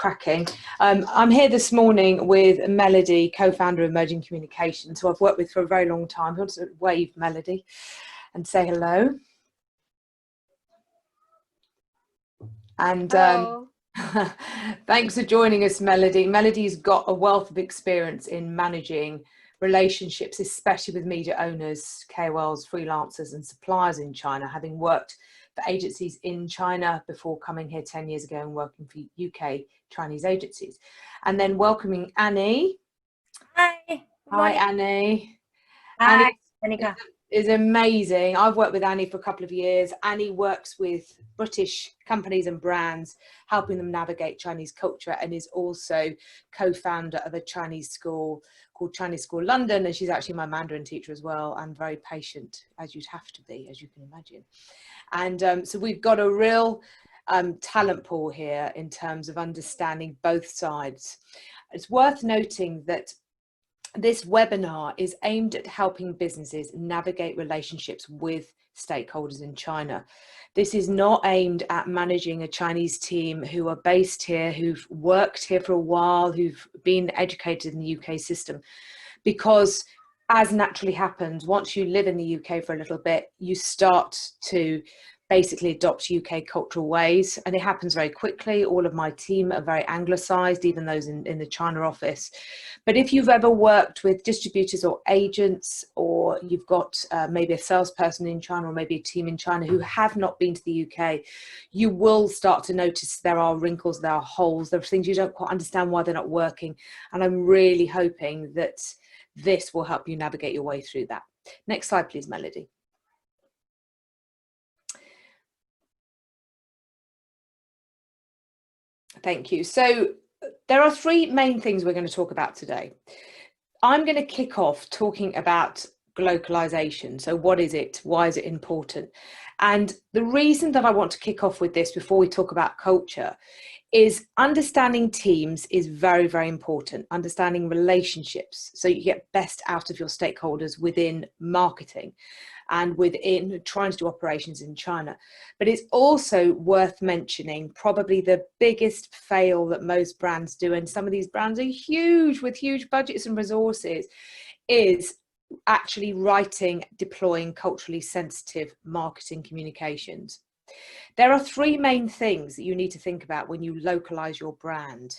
cracking. I'm here this morning with Melody, co-founder of Emerging Communications, who I've worked with for a very long time. I want to wave, Melody, and say hello. And thanks for joining us, Melody. Melody's got a wealth of experience in managing relationships, especially with media owners, KOLs, freelancers and suppliers in China, having worked for agencies in China before coming here 10 years ago and working for UK Chinese agencies. And then welcoming Annie. Hi. Hi, Annie. Hi, Annie Monica. is amazing. I've worked with Annie for a couple of years. Annie works with British companies and brands, helping them navigate Chinese culture, and is also co-founder of a Chinese school called Chinese School London. And she's actually my Mandarin teacher as well, and very patient, as you'd have to be, as you can imagine. And so we've got a real talent pool here in terms of understanding both sides. It's worth noting that this webinar is aimed at helping businesses navigate relationships with stakeholders in China. This is not aimed at managing a Chinese team who are based here, who've worked here for a while, who've been educated in the UK system, because as naturally happens, once you live in the UK for a little bit, you start to basically adopt UK cultural ways, and it happens very quickly. All of my team are very anglicised, even those in the China office. But if you've ever worked with distributors or agents, or you've got maybe a salesperson in China or maybe a team in China who have not been to the UK, you will start to notice there are wrinkles, there are holes, there are things you don't quite understand why they're not working. And I'm really hoping that this will help you navigate your way through that. Next slide, please, Melody. Thank you. So there are three main things we're going to talk about today. I'm going to kick off talking about glocalisation. So what is it? Why is it important? And the reason that I want to kick off with this before we talk about culture is understanding teams is very, very important. Understanding relationships so you get best out of your stakeholders within marketing and within trying to do operations in China. But it's also worth mentioning probably the biggest fail that most brands do, and some of these brands are huge with huge budgets and resources, is actually writing, deploying culturally sensitive marketing communications. There are three main things that you need to think about when you localize your brand.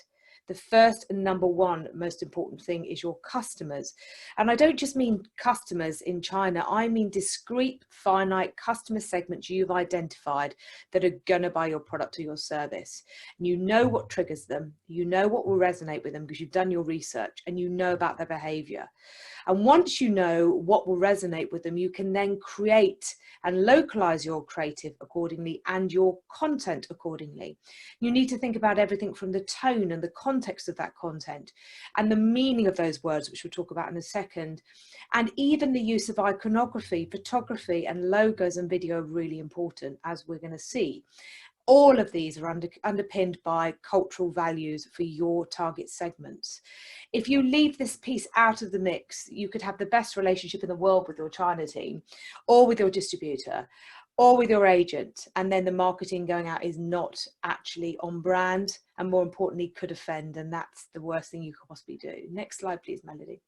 The first and number one most important thing is your customers. And I don't just mean customers in China, I mean discrete, finite customer segments you've identified that are going to buy your product or your service. And you know what triggers them, you know what will resonate with them because you've done your research and you know about their behavior. And once you know what will resonate with them, you can then create and localize your creative accordingly and your content accordingly. You need to think about everything from the tone and the context of that content and the meaning of those words, which we'll talk about in a second. And even the use of iconography, photography and logos and video are really important, as we're going to see. All of these are underpinned by cultural values for your target segments. If you leave this piece out of the mix, you could have the best relationship in the world with your China team or with your distributor or with your agent, and then the marketing going out is not actually on brand and, more importantly, could offend, and that's the worst thing you could possibly do. Next slide, please, Melody.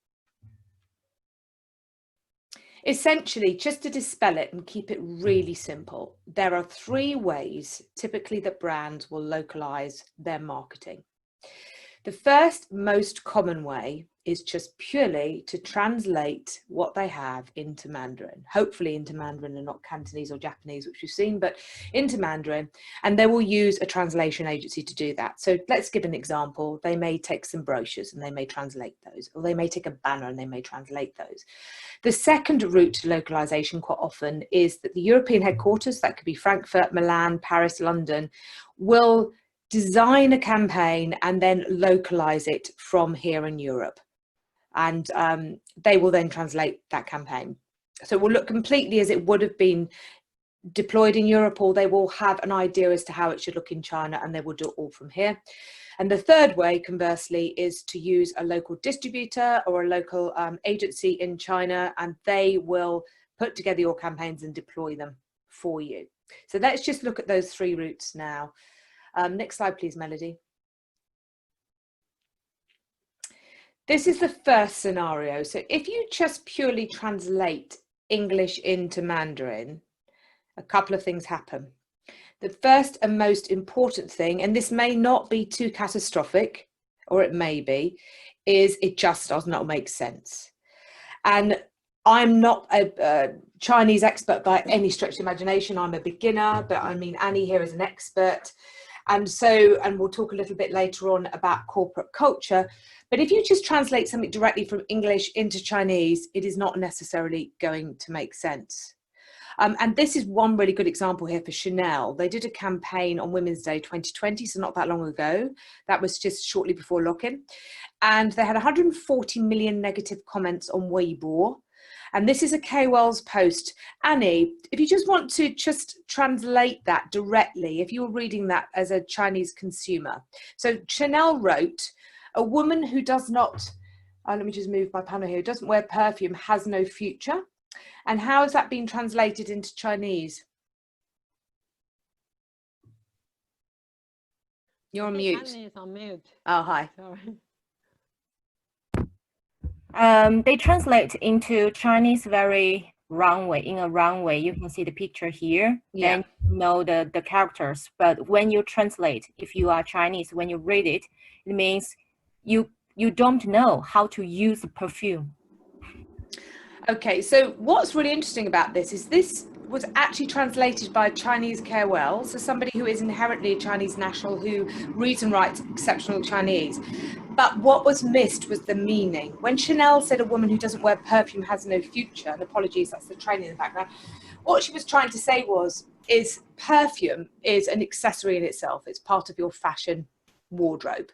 Essentially, just to dispel it and keep it really simple, there are three ways typically that brands will localize their marketing. The first most common way is just purely to translate what they have into Mandarin, hopefully into Mandarin and not Cantonese or Japanese, which we've seen, but into Mandarin, and they will use a translation agency to do that. So let's give an example. They may take some brochures and they may translate those, or they may take a banner and they may translate those. The second route to localization quite often is that the European headquarters, that could be Frankfurt, Milan, Paris, London, will design a campaign and then localize it from here in Europe. And they will then translate that campaign. So it will look completely as it would have been deployed in Europe, or they will have an idea as to how it should look in China, and they will do it all from here. And the third way, conversely, is to use a local distributor or a local agency in China, and they will put together your campaigns and deploy them for you. So let's just look at those three routes now. Next slide, please, Melody. This is the first scenario. So if you just purely translate English into Mandarin, a couple of things happen. The first and most important thing, and this may not be too catastrophic, or it may be, is it just does not make sense. And I'm not a Chinese expert by any stretch of the imagination. I'm a beginner, but I mean, Annie here is an expert. And we'll talk a little bit later on about corporate culture. But if you just translate something directly from English into Chinese, it is not necessarily going to make sense. And this is one really good example here for Chanel. They did a campaign on Women's Day 2020, so not that long ago. That was just shortly before lock-in. And they had 140 million negative comments on Weibo. And this is a KOL's post. Annie, if you just want to just translate that directly, if you were reading that as a Chinese consumer. So Chanel wrote, a woman who does not, let me just move my panel here, who doesn't wear perfume has no future. And how has that been translated into Chinese? You're on mute. Annie is on mute. Oh, hi. Sorry. They translate into Chinese very wrong way. In a wrong way, you can see the picture here. Yeah. And you know the characters. But when you translate, if you are Chinese, when you read it, it means you don't know how to use the perfume. Okay, so what's really interesting about this is this was actually translated by a Chinese KOL, so somebody who is inherently a Chinese national who reads and writes exceptional Chinese. But what was missed was the meaning. When Chanel said a woman who doesn't wear perfume has no future, and apologies, that's the train in the background, what she was trying to say is perfume is an accessory in itself. It's part of your fashion wardrobe.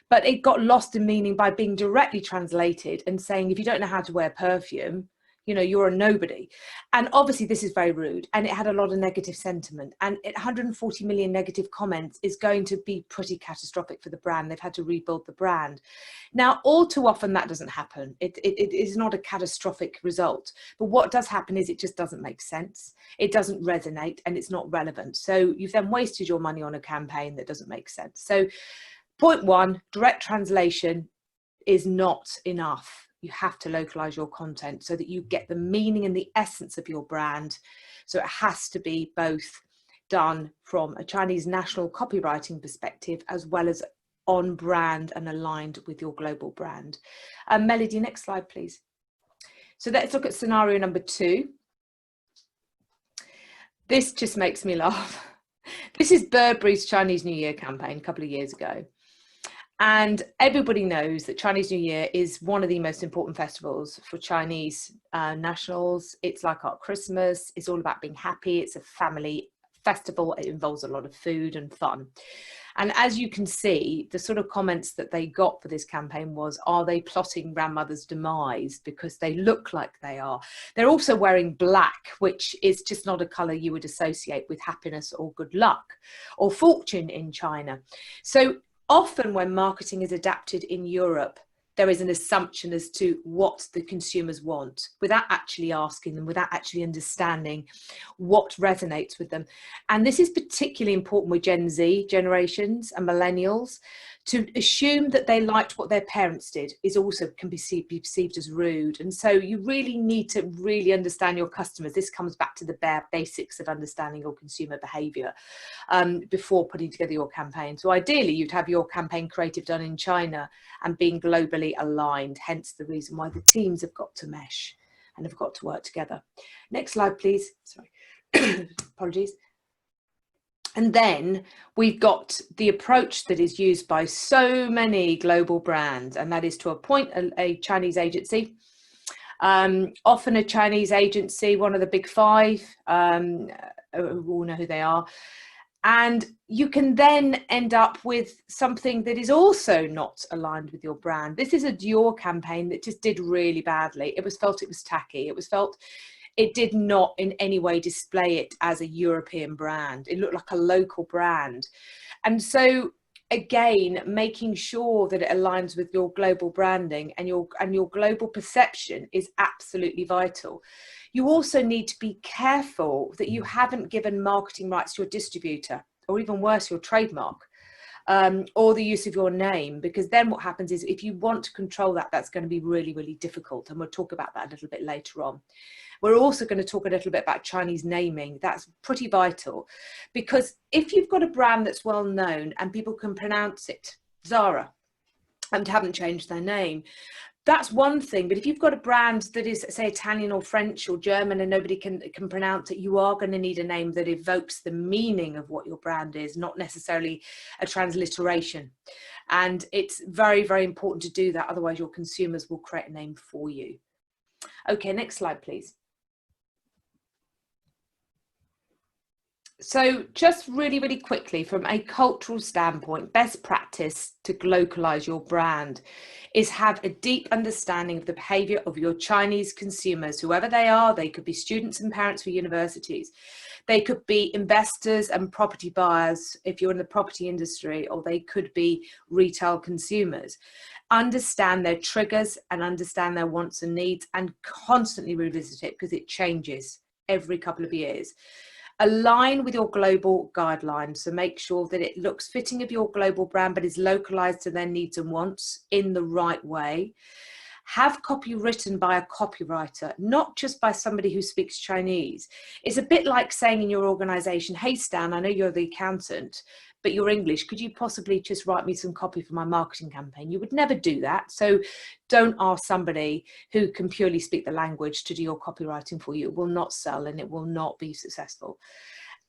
But it got lost in meaning by being directly translated and saying, if you don't know how to wear perfume, you know, you're a nobody. And obviously this is very rude, and it had a lot of negative sentiment, and 140 million negative comments is going to be pretty catastrophic for the brand. They've had to rebuild the brand. Now, all too often that doesn't happen. It is not a catastrophic result, but what does happen is it just doesn't make sense. It doesn't resonate, and it's not relevant. So you've then wasted your money on a campaign that doesn't make sense. So point one, direct translation is not enough. You have to localize your content so that you get the meaning and the essence of your brand. So it has to be both done from a Chinese national copywriting perspective as well as on brand and aligned with your global brand. Melody, next slide, please. So let's look at scenario number 2. This just makes me laugh. This is Burberry's Chinese New Year campaign a couple of years ago. And everybody knows that Chinese New Year is one of the most important festivals for Chinese nationals. It's like our Christmas. It's all about being happy. It's a family festival. It involves a lot of food and fun. And as you can see, the sort of comments that they got for this campaign was, are they plotting grandmother's demise? Because they look like they are. They're also wearing black, which is just not a color you would associate with happiness or good luck or fortune in China. So often when marketing is adapted in Europe, there is an assumption as to what the consumers want without actually asking them, without actually understanding what resonates with them. And this is particularly important with Gen Z generations and millennials. To assume that they liked what their parents did is also can be perceived as rude. And so you really need to really understand your customers. This comes back to the bare basics of understanding your consumer behavior before putting together your campaign. So ideally you'd have your campaign creative done in China and being globally aligned, hence the reason why the teams have got to mesh and have got to work together. Next slide, please. Sorry, apologies. And then we've got the approach that is used by so many global brands, and that is to appoint a Chinese agency, often a Chinese agency, one of the big 5, we all know who they are. And you can then end up with something that is also not aligned with your brand. This is a Dior campaign that just did really badly. It was felt it was tacky. It was felt it did not in any way display it as a European brand. It looked like a local brand. And so again, making sure that it aligns with your global branding and your global perception is absolutely vital. You also need to be careful that you haven't given marketing rights to your distributor, or even worse, your trademark. or the use of your name, because then what happens is if you want to control that, that's going to be really, really difficult. And we'll talk about that a little bit later on. We're also going to talk a little bit about Chinese naming. That's pretty vital, because if you've got a brand that's well known and people can pronounce it, Zara, and haven't changed their name, that's one thing. But if you've got a brand that is, say, Italian or French or German and nobody can pronounce it, you are going to need a name that evokes the meaning of what your brand is, not necessarily a transliteration. And it's very, very important to do that. Otherwise, your consumers will create a name for you. Okay, next slide, please. So just really, really quickly, from a cultural standpoint, best practice to glocalize your brand is have a deep understanding of the behavior of your Chinese consumers, whoever they are. They could be students and parents for universities. They could be investors and property buyers if you're in the property industry, or they could be retail consumers. Understand their triggers and understand their wants and needs, and constantly revisit it because it changes every couple of years. Align with your global guidelines, so make sure that it looks fitting of your global brand but is localized to their needs and wants in the right way. Have copy written by a copywriter, not just by somebody who speaks Chinese. It's a bit like saying in your organization, hey Stan, I know you're the accountant, but you're English. Could you possibly just write me some copy for my marketing campaign? You would never do that. So don't ask somebody who can purely speak the language to do your copywriting for you. It will not sell and it will not be successful.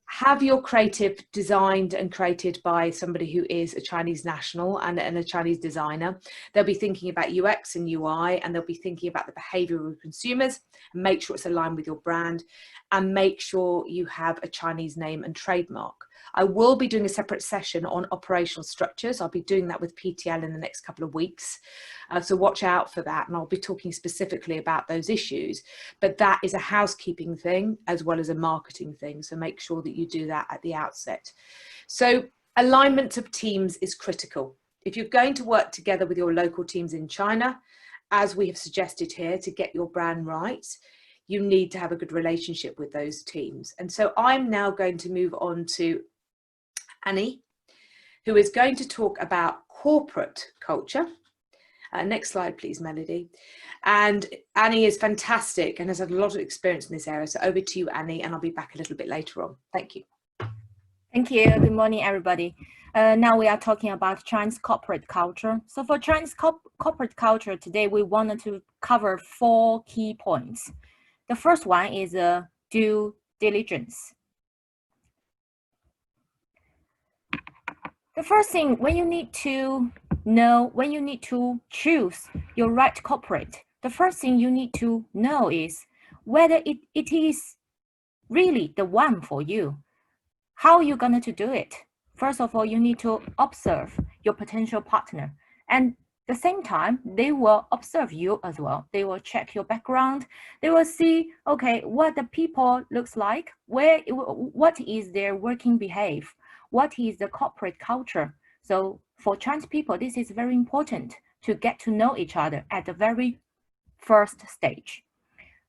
Have your creative designed and created by somebody who is a Chinese national and a Chinese designer. They'll be thinking about UX and UI, and they'll be thinking about the behavior of consumers, and make sure it's aligned with your brand, and make sure you have a Chinese name and trademark. I will be doing a separate session on operational structures. I'll be doing that with PTL in the next couple of weeks. So watch out for that. And I'll be talking specifically about those issues. But that is a housekeeping thing as well as a marketing thing. So make sure that you do that at the outset. So alignment of teams is critical. If you're going to work together with your local teams in China, as we have suggested here, to get your brand right, you need to have a good relationship with those teams. And so I'm now going to move on to Annie, who is going to talk about corporate culture. Next slide, please, Melody. And Annie is fantastic and has had a lot of experience in this area. So over to you, Annie, and I'll be back a little bit later on. Thank you. Thank you. Good morning, everybody. Now we are talking about Chinese corporate culture. So for Chinese corporate culture today, we wanted to cover 4 key points. The first one is due diligence. The first thing, when you need to choose your right corporate, the first thing you need to know is whether it is really the one for you. How are you going to do it? First of all, you need to observe your potential partner, and at the same time, they will observe you as well. They will check your background. They will see, okay, what the people looks like, what is their working behavior, what is the corporate culture. So for Chinese people, this is very important to get to know each other at the very first stage.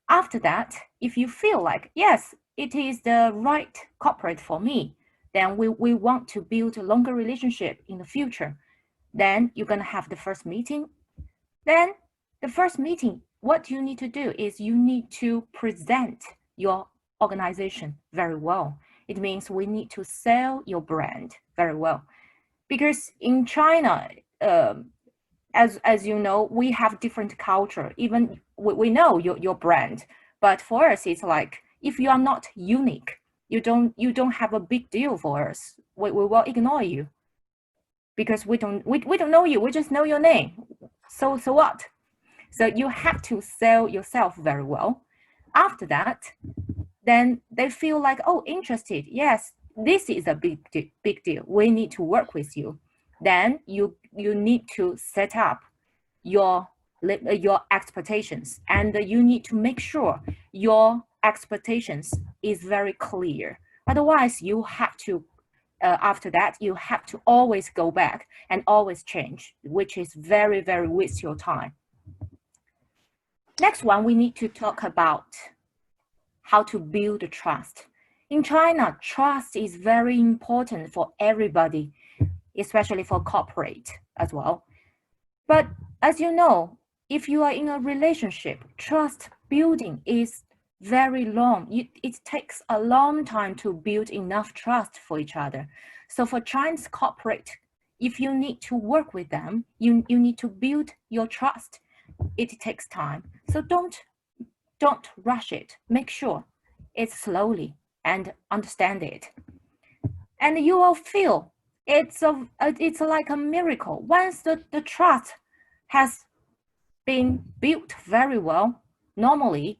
After that, if you feel like, yes, it is the right corporate for me, then we want to build a longer relationship in the future. Then you're going to have the first meeting. Then the first meeting, what you need to do is you need to present your organization very well. It means we need to sell your brand very well. Because in China, as you know, we have different culture. Even we know your brand, but for us, it's like, if you are not unique, you don't have a big deal for us. We will ignore you. Because we don't know you, we just know your name. So what? So you have to sell yourself very well. After that, then they feel like, oh, interested. Yes, this is a big deal. We need to work with you. Then you need to set up your expectations, and you need to make sure your expectations is very clear. Otherwise, you have to after that, you have to always go back and always change, which is very, very waste your time. Next one, we need to talk about how to build trust. In China, trust is very important for everybody. especially for corporate as well. But as you know, if you are in a relationship, trust building is very long. It takes a long time to build enough trust for each other. So for Chinese corporate, if you need to work with them, you need to build your trust. It takes time. So don't rush it. Make sure it's slowly and understand it. And you will feel it's like a miracle. Once the trust has been built very well, normally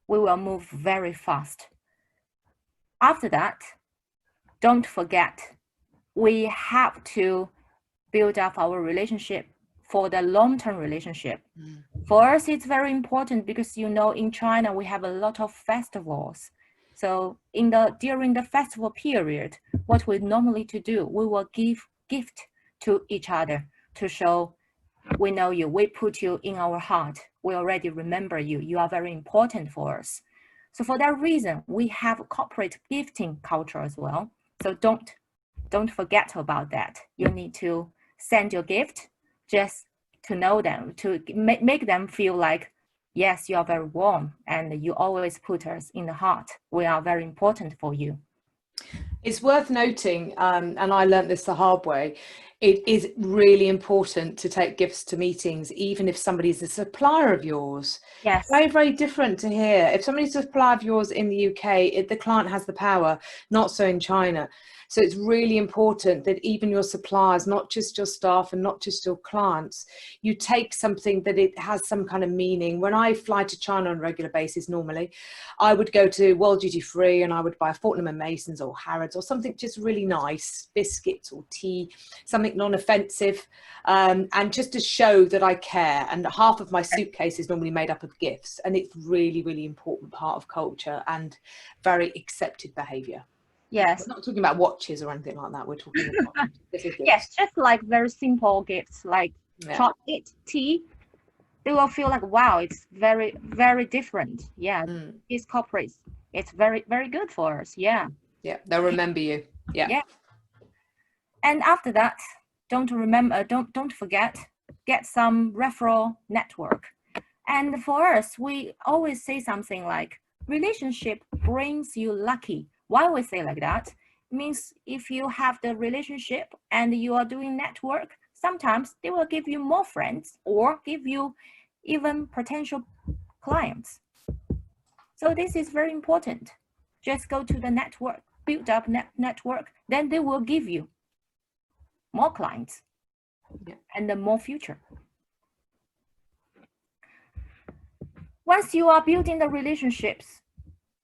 we will move very fast. After that, don't forget, we have to build up our relationship for the long-term relationship. For us, it's very important because, you know, in China, we have a lot of festivals. So during the festival period, what we normally to do, we will give gift to each other to show we know you, we put you in our heart, we already remember you, you are very important for us. So for that reason, we have a corporate gifting culture as well. So don't forget about that. You need to send your gift just to know them, to make them feel like, yes, you are very warm and you always put us in the heart. We are very important for you. It's worth noting, and I learned this the hard way, it is really important to take gifts to meetings, even if somebody's a supplier of yours. Yes. Very, very different to here. If somebody's a supplier of yours in the UK, the client has the power, not so in China. So it's really important that even your suppliers, not just your staff and not just your clients, you take something that it has some kind of meaning. When I fly to China on a regular basis, normally, I would go to World Duty Free and I would buy Fortnum and Masons or Harrods or something just really nice, biscuits or tea, something non-offensive, and just to show that I care. And half of my suitcase is normally made up of gifts, and it's really, really important part of culture and very accepted behavior. Yes. We're not talking about watches or anything like that. We're talking about yes, just like very simple gifts like chocolate, tea. They will feel like, wow, it's very, very different. Yeah, these corporates, it's very, very good for us. Yeah. Yeah, they'll remember you. Yeah. Yeah. And after that, don't forget, get some referral network. And for us, we always say something like, relationship brings you lucky. Why we say like that? It means if you have the relationship and you are doing network, sometimes they will give you more friends or give you even potential clients. So this is very important. Just go to the network, build up network, then they will give you more clients and then more future. Once you are building the relationships,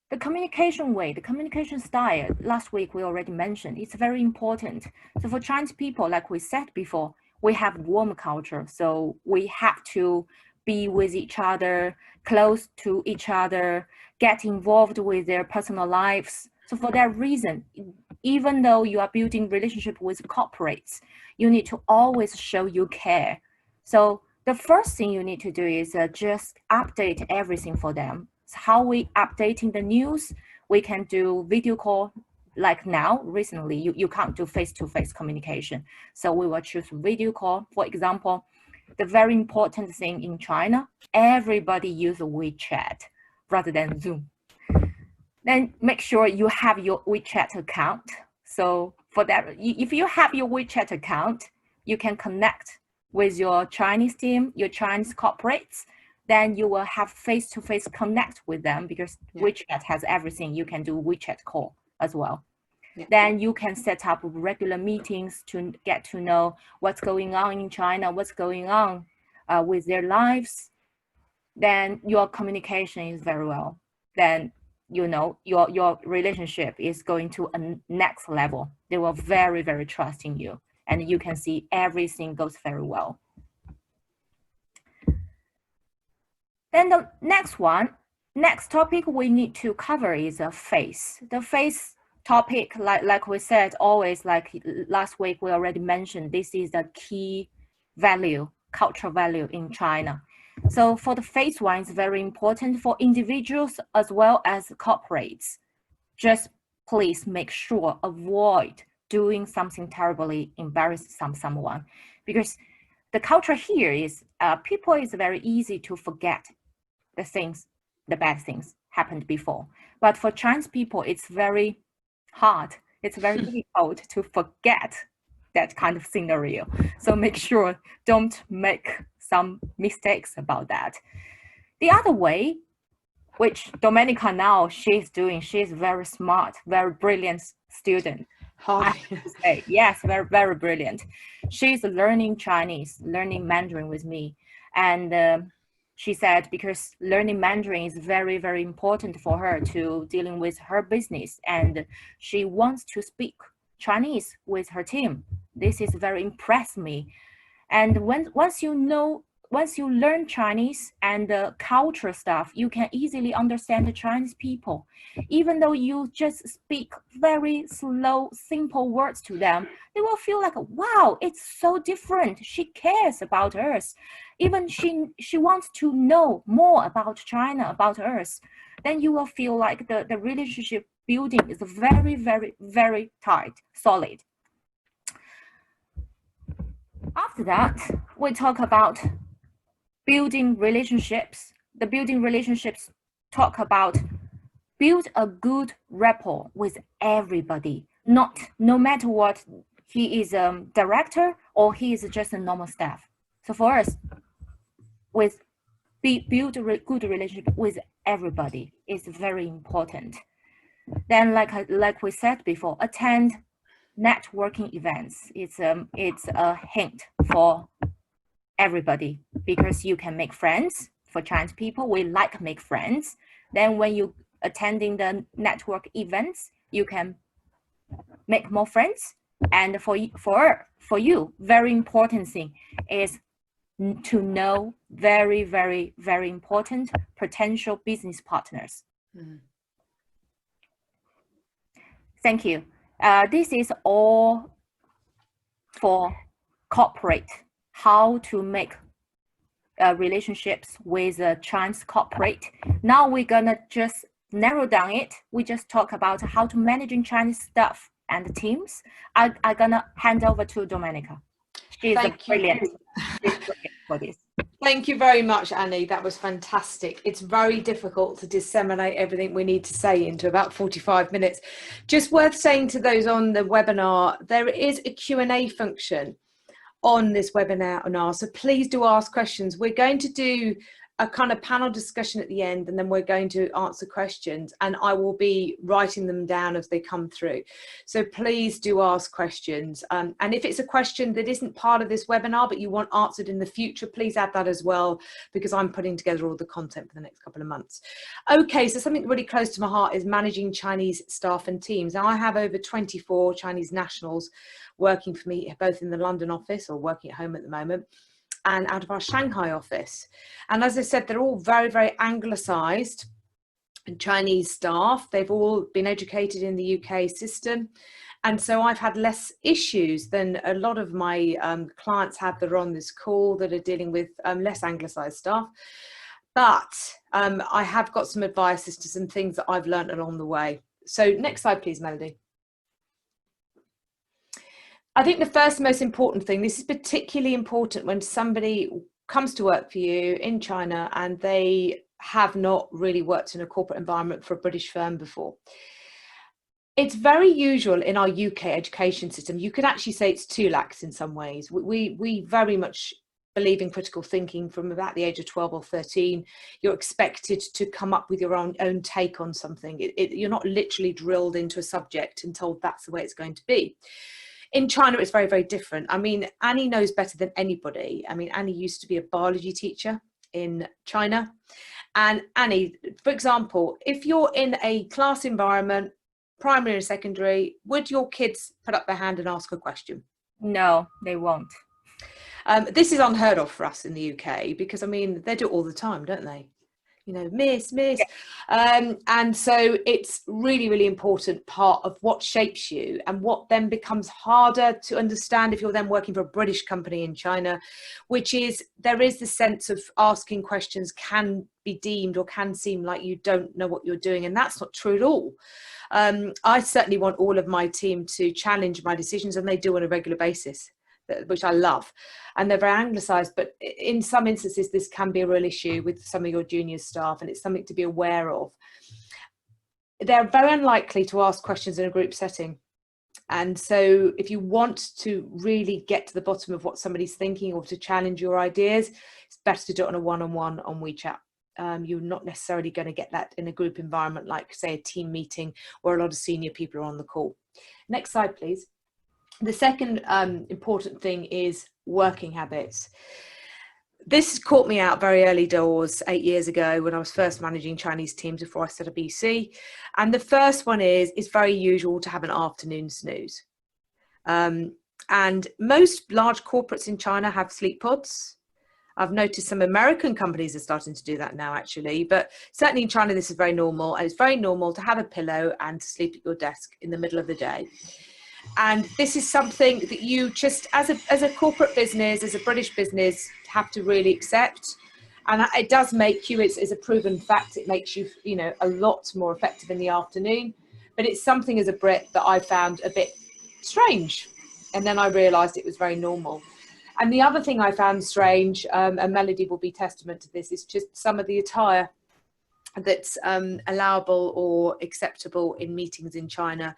the communication way, the communication style, last week we already mentioned, it's very important. So for Chinese people, like we said before, we have warm culture. So we have to be with each other, close to each other, get involved with their personal lives. So for that reason, even though you are building relationship with corporates, you need to always show you care. So the first thing you need to do is just update everything for them. So how we updating the news, we can do video call. Like now, recently, you can't do face-to-face communication. So we will choose video call. For example, the very important thing in China, everybody use WeChat rather than Zoom. Then make sure you have your WeChat account. So for that, if you have your WeChat account, you can connect with your Chinese team, your Chinese corporates, then you will have face-to-face connect with them because WeChat has everything. You can do WeChat call as well. Then you can set up regular meetings to get to know what's going on in China, what's going on with their lives. Then your communication is very well. Then you know your relationship is going to a next level. They will very, very trusting you, and you can see everything goes very well. Then the next topic we need to cover is a face. The face topic, like we said, always like last week we already mentioned, this is the key value, cultural value in China. So for the face one, it's very important for individuals as well as corporates. Just please make sure avoid doing something terribly embarrassing someone, because the culture here is people is very easy to forget the bad things happened before. But for Chinese people, it's very hard. It's very difficult to forget that kind of scenario. So make sure don't make some mistakes about that. The other way, which Domenica now she's very smart, very brilliant student. Yes, very, very brilliant. She's learning Chinese, learning Mandarin with me. And she said, because learning Mandarin is very, very important for her to dealing with her business. And she wants to speak Chinese with her team. This is very impressed me. And once you learn Chinese and the culture stuff, you can easily understand the Chinese people. Even though you just speak very slow, simple words to them, they will feel like, wow, it's so different. She cares about us. Even she wants to know more about China, about us. Then you will feel like the relationship building is very, very, very tight, solid. After that, we talk about building relationships. The building relationships talk about build a good rapport with everybody. No matter what, he is a director or he is just a normal staff. So for us, build a good relationship with everybody is very important. Then, like we said before, attend networking events. It's a hint for everybody, because you can make friends. For Chinese people, we like make friends. Then when you attending the network events, you can make more friends. And for you, very important thing is to know very, very, very important potential business partners. Thank you. This is all for corporate, how to make relationships with a Chinese corporate. Now we're gonna just narrow down it. We just talk about how to managing Chinese staff and teams. I'm gonna hand over to Domenica. She's brilliant for this. Thank you very much, Annie. That was fantastic. It's very difficult to disseminate everything we need to say into about 45 minutes. Just worth saying to those on the webinar, there is a Q&A function on this webinar, so please do ask questions. We're going to do a kind of panel discussion at the end, and then we're going to answer questions, and I will be writing them down as they come through. So please do ask questions. And if it's a question that isn't part of this webinar, but you want answered in the future, please add that as well, because I'm putting together all the content for the next couple of months. Okay, so something really close to my heart is managing Chinese staff and teams. Now I have over 24 Chinese nationals working for me, both in the London office or working at home at the moment, and out of our Shanghai office. And as I said, they're all very, very anglicised Chinese staff. They've all been educated in the UK system. And so I've had less issues than a lot of my clients have that are on this call that are dealing with less anglicised staff. But I have got some advice as to some things that I've learned along the way. So next slide, please, Melody. I think the first most important thing, this is particularly important when somebody comes to work for you in China and they have not really worked in a corporate environment for a British firm before. It's very usual in our UK education system. You could actually say it's too lax in some ways. We very much believe in critical thinking from about the age of 12 or 13. You're expected to come up with your own take on something. You're not literally drilled into a subject and told that's the way it's going to be. In China, it's very, very different. I mean, Annie knows better than anybody. I mean, Annie used to be a biology teacher in China. And Annie, for example, if you're in a class environment, primary and secondary, would your kids put up their hand and ask a question? No, they won't. This is unheard of for us in the UK because, I mean, they do it all the time, don't they? you know, miss. And so it's really, really important part of what shapes you, and what then becomes harder to understand if you're then working for a British company in China, which is there is the sense of asking questions can be deemed or can seem like you don't know what you're doing, and that's not true at all. I certainly want all of my team to challenge my decisions, and they do on a regular basis, which I love. And they're very anglicised, but in some instances this can be a real issue with some of your junior staff, and it's something to be aware of. They're very unlikely to ask questions in a group setting. And so if you want to really get to the bottom of what somebody's thinking or to challenge your ideas, it's better to do it on a one-on-one on WeChat. You're not necessarily going to get that in a group environment like, say, a team meeting where a lot of senior people are on the call. Next slide, please. The second important thing is working habits. This caught me out very early doors 8 years ago when I was first managing Chinese teams before I set up EC. And the first one is, it's very usual to have an afternoon snooze. And most large corporates in China have sleep pods. I've noticed some American companies are starting to do that now, actually, but certainly in China, this is very normal. And it's very normal to have a pillow and to sleep at your desk in the middle of the day. And this is something that you just, as a corporate business, as a British business, have to really accept. And it does make you, it's a proven fact, it makes you, you know, a lot more effective in the afternoon. But it's something as a Brit that I found a bit strange. And then I realised it was very normal. And the other thing I found strange, and Melody will be testament to this, is just some of the attire that's allowable or acceptable in meetings in China.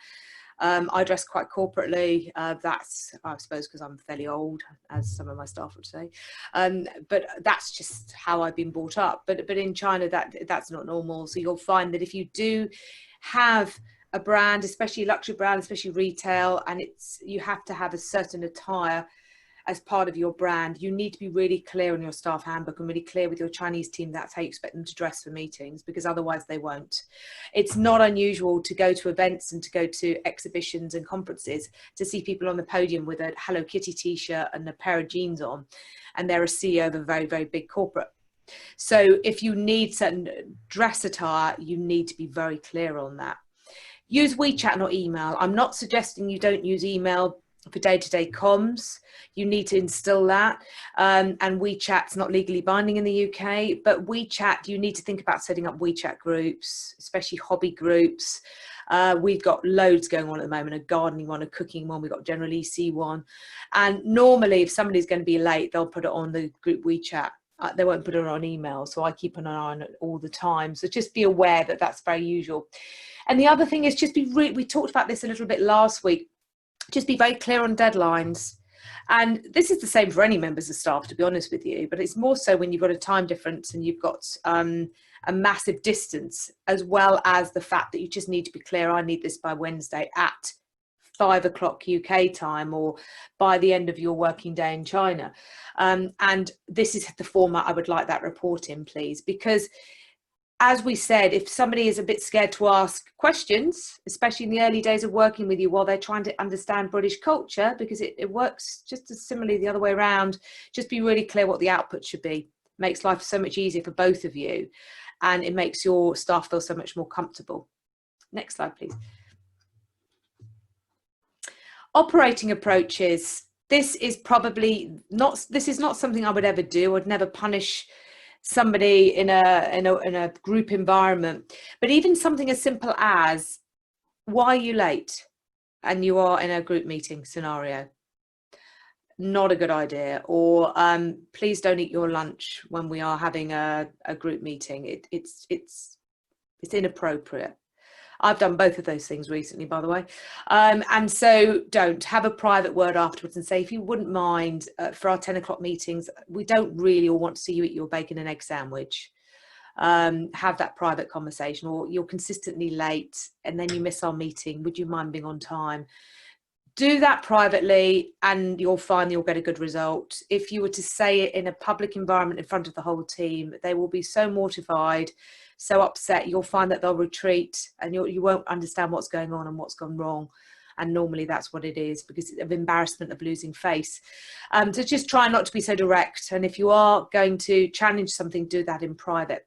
I dress quite corporately. That's, I suppose, because I'm fairly old, as some of my staff would say. But that's just how I've been brought up. But in China, that's not normal. So you'll find that if you do have a brand, especially luxury brand, especially retail, and you have to have a certain attire as part of your brand, you need to be really clear in your staff handbook and really clear with your Chinese team that's how you expect them to dress for meetings, because otherwise they won't. It's not unusual to go to events and to go to exhibitions and conferences to see people on the podium with a Hello Kitty t-shirt and a pair of jeans on, and they're a CEO of a very, very big corporate. So if you need certain dress attire, you need to be very clear on that. Use WeChat, not email. I'm not suggesting you don't use email for day-to-day comms. You need to instill that, and WeChat's not legally binding in the UK, but WeChat, you need to think about setting up WeChat groups, especially hobby groups. We've got loads going on at the moment, a gardening one, a cooking one, we've got general EC one, and normally if somebody's going to be late, they'll put it on the group WeChat. They won't put it on email, so I keep an eye on it all the time. So just be aware that that's very usual. And the other thing is just we talked about this a little bit last week, just be very clear on deadlines. And this is the same for any members of staff, to be honest with you, but it's more so when you've got a time difference and you've got a massive distance, as well as the fact that you just need to be clear, I need this by Wednesday at 5 o'clock UK time, or by the end of your working day in China. And this is the format I would like that report in, please, because as we said, if somebody is a bit scared to ask questions, especially in the early days of working with you while they're trying to understand British culture, because it works just as similarly the other way around, just be really clear what the output should be. Makes life so much easier for both of you, and it makes your staff feel so much more comfortable. Next slide, please. Operating approaches. This is not something I would ever do. I'd never punish somebody in a group environment, but even something as simple as, why are you late? And you are in a group meeting scenario, not a good idea. Or please don't eat your lunch when we are having a group meeting. It's inappropriate. I've done both of those things recently, by the way. And so don't have a private word afterwards and say, if you wouldn't mind, for our 10 o'clock meetings, we don't really all want to see you eat your bacon and egg sandwich. Have that private conversation. Or you're consistently late and then you miss our meeting. Would you mind being on time? Do that privately and you'll find you'll get a good result. If you were to say it in a public environment in front of the whole team, they will be so mortified, so upset, you'll find that they'll retreat and you won't understand what's going on and what's gone wrong. and normally that's what it is, because of embarrassment of losing face. So just try not to be so direct, and if you are going to challenge something, do that in private.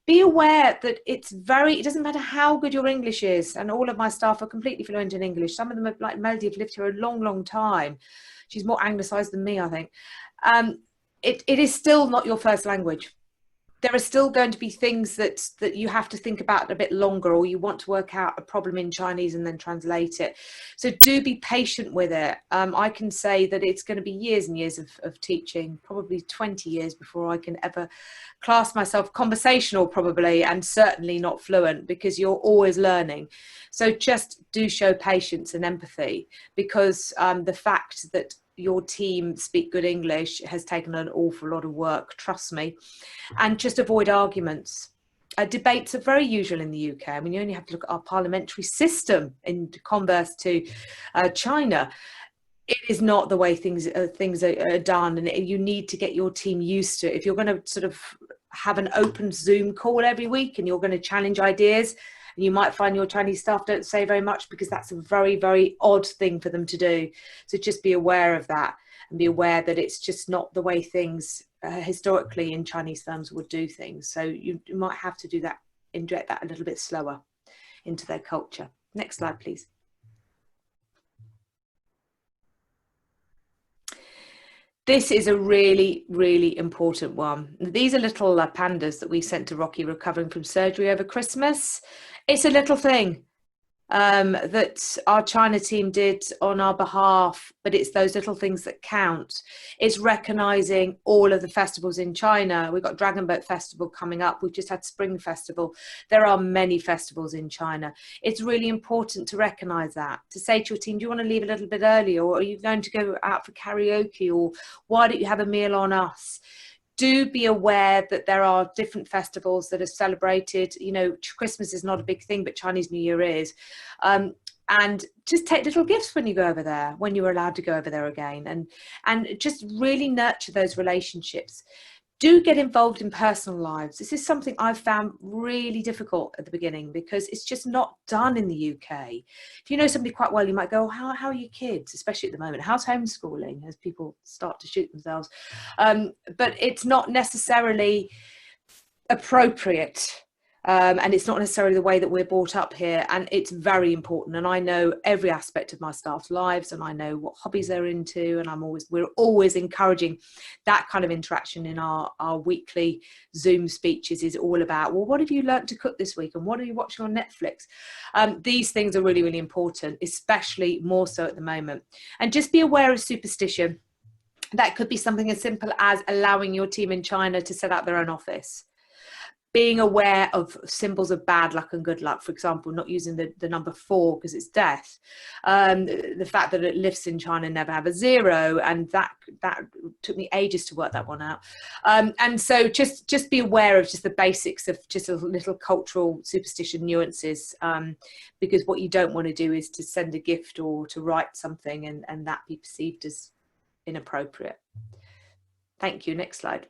Be aware that it doesn't matter how good your English is, and all of my staff are completely fluent in English. Some of them, like Melody, have lived here a long time. She's more anglicised than me, I think. It is still not your first language. There are still going to be things that you have to think about a bit longer, or you want to work out a problem in Chinese and then translate it. So do be patient with it. I can say that it's going to be years and years of teaching, probably 20 years before I can ever class myself conversational, probably, and certainly not fluent, because you're always learning. So just do show patience and empathy, because the fact that your team speak good English has taken an awful lot of work, trust me. And just avoid arguments. Debates are very usual in the UK. I mean, you only have to look at our parliamentary system in converse to China. It is not the way things are done, and you need to get your team used to it. If you're going to sort of have an open Zoom call every week and you're going to challenge ideas, you might find your Chinese staff don't say very much, because that's a very, very odd thing for them to do. So just be aware of that, and be aware that it's just not the way things historically in Chinese firms would do things. So you might have to do that, inject that a little bit slower into their culture. Next slide, please. This is a really, really important one. These are little pandas that we sent to Rocky recovering from surgery over Christmas. It's a little thing that our China team did on our behalf, but it's those little things that count. It's recognising all of the festivals in China. We've got Dragon Boat Festival coming up. We've just had Spring Festival. There are many festivals in China. It's really important to recognise that, to say to your team, do you want to leave a little bit early, or are you going to go out for karaoke, or why don't you have a meal on us? Do be aware that there are different festivals that are celebrated. You know, Christmas is not a big thing, but Chinese New Year is. And just take little gifts when you go over there, when you're allowed to go over there again, and just really nurture those relationships. Do get involved in personal lives. This is something I've found really difficult at the beginning, because it's just not done in the UK. If you know somebody quite well, you might go, how are your kids, especially at the moment? How's homeschooling, as people start to shoot themselves? But it's not necessarily appropriate. And it's not necessarily the way that we're brought up here, and it's very important. And I know every aspect of my staff's lives, and I know what hobbies they're into, and we're always encouraging that kind of interaction in our weekly Zoom speeches. Is all about, well, what have you learnt to cook this week, and what are you watching on Netflix? These things are really, really important, especially more so at the moment. And just be aware of superstition. That could be something as simple as allowing your team in China to set up their own office. Being aware of symbols of bad luck and good luck, for example, not using the number 4 because it's death. The fact that it lifts in China never have a 0, and that took me ages to work that one out. And so just be aware of just the basics of just a little cultural superstition nuances, because what you don't want to do is to send a gift or to write something and that be perceived as inappropriate. Thank you. Next slide.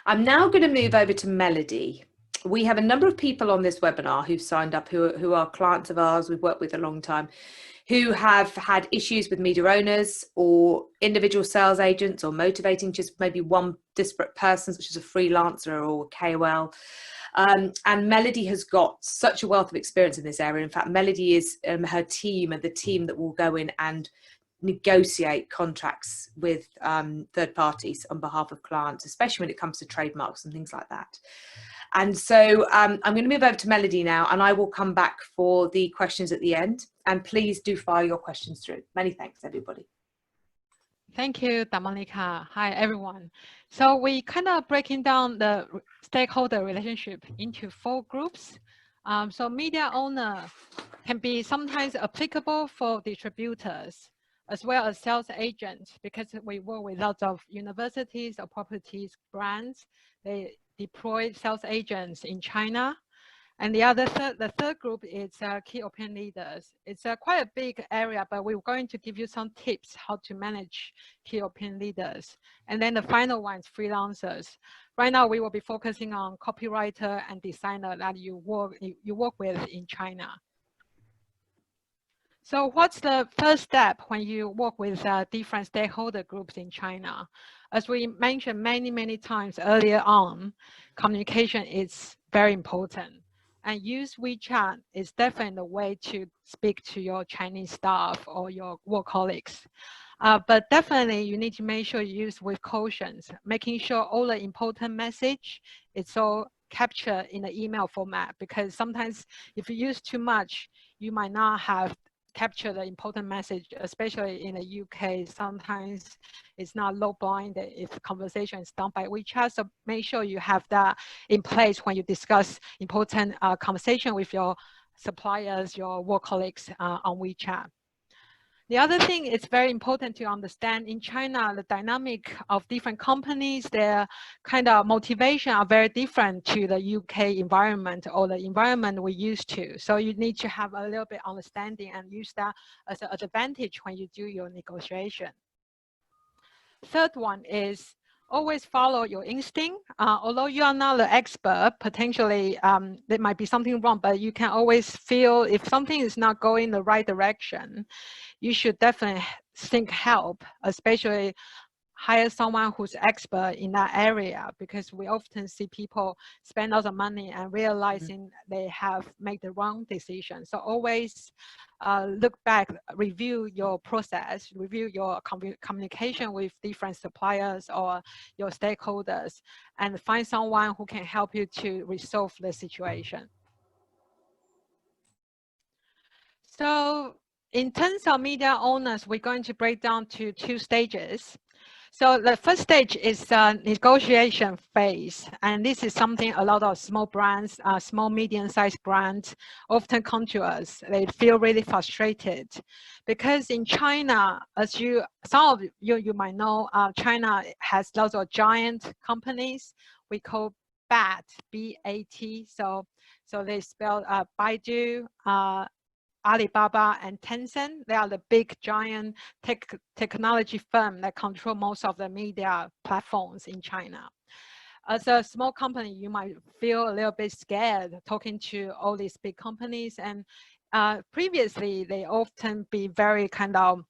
I'm now going to move over to Melody. We have a number of people on this webinar who've signed up, who are clients of ours we've worked with a long time, who have had issues with media owners or individual sales agents, or motivating just maybe one disparate person, such as a freelancer or KOL. And Melody has got such a wealth of experience in this area. In fact, Melody is her team, and the team that will go in and negotiate contracts with third parties on behalf of clients, especially when it comes to trademarks and things like that. And so I'm going to move over to Melody now, and I will come back for the questions at the end. And please do fire your questions through. Many thanks, everybody. Thank you, Damalika. Hi, everyone. So we kind of breaking down the stakeholder relationship into 4 groups. So media owner can be sometimes applicable for distributors, as well as sales agents, because we work with lots of universities or properties brands. They deploy sales agents in China. And the third group is key opinion leaders. It's quite a big area, but we're going to give you some tips how to manage key opinion leaders. And then the final one is freelancers. Right now, we will be focusing on copywriter and designer that you work with in China. So what's the first step when you work with different stakeholder groups in China? As we mentioned many times earlier on, communication is very important. And use WeChat is definitely the way to speak to your Chinese staff or your work colleagues. But definitely you need to make sure you use with caution, making sure all the important message is all captured in the email format, because sometimes if you use too much, you might not have capture the important message, especially in the UK. Sometimes it's not low blind if the conversation is done by WeChat. So make sure you have that in place when you discuss important conversation with your suppliers, your work colleagues on WeChat. The other thing is very important to understand in China, the dynamic of different companies, their kind of motivation are very different to the UK environment or the environment we're used to. So you need to have a little bit understanding and use that as an advantage when you do your negotiation. Third one is always follow your instinct. Although you are not the expert, potentially there might be something wrong, but you can always feel if something is not going the right direction, you should definitely seek help, especially hire someone who's expert in that area, because we often see people spend lots of money and realizing they have made the wrong decision. So always look back, review your process, review your communication with different suppliers or your stakeholders, and find someone who can help you to resolve the situation. So in terms of media owners, we're going to break down to 2 stages. So the first stage is negotiation phase. And this is something a lot of small brands, small, medium-sized brands often come to us. They feel really frustrated because in China, as some of you might know, China has lots of giant companies. We call BAT, B-A-T. So they spell Baidu, Alibaba and Tencent. They are the big giant technology firm that control most of the media platforms in China. As a small company, you might feel a little bit scared talking to all these big companies. And previously, they often be very kind of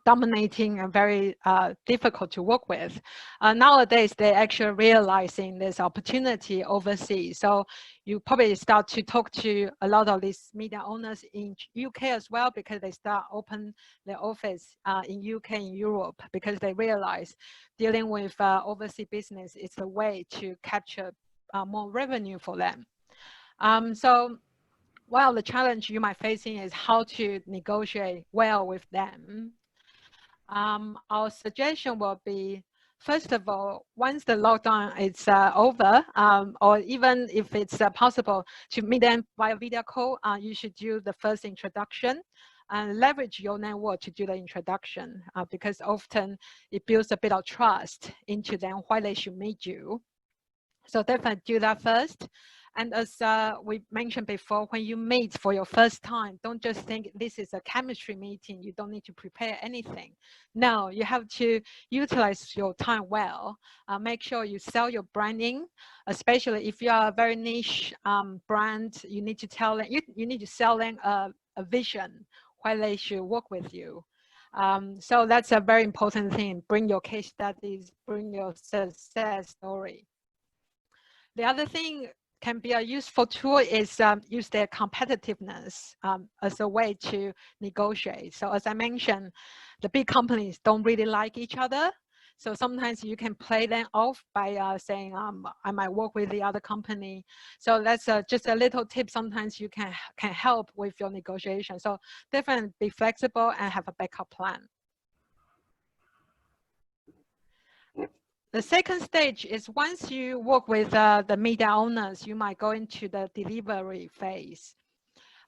dominating and very difficult to work with. Nowadays, they're actually realizing there's opportunity overseas. So you probably start to talk to a lot of these media owners in UK as well, because they start open their office in UK and Europe, because they realize dealing with overseas business is the way to capture more revenue for them. So well, the challenge you might facing is how to negotiate well with them. Our suggestion will be, first of all, once the lockdown is over, or even if it's possible to meet them via video call, you should do the first introduction and leverage your network to do the introduction, because often it builds a bit of trust into them why they should meet you. So definitely do that first. And as we mentioned before, when you meet for your first time, don't just think this is a chemistry meeting. You don't need to prepare anything. No, you have to utilize your time well. Make sure you sell your branding, especially if you are a very niche brand. You need to tell them, you need to sell them a vision why they should work with you. So that's a very important thing. Bring your case studies, bring your success story. The other thing can be a useful tool is use their competitiveness as a way to negotiate. So as I mentioned, the big companies don't really like each other. So sometimes you can play them off by saying, I might work with the other company. So that's just a little tip. Sometimes you can help with your negotiation. So definitely be flexible and have a backup plan. The second stage is once you work with the media owners, you might go into the delivery phase.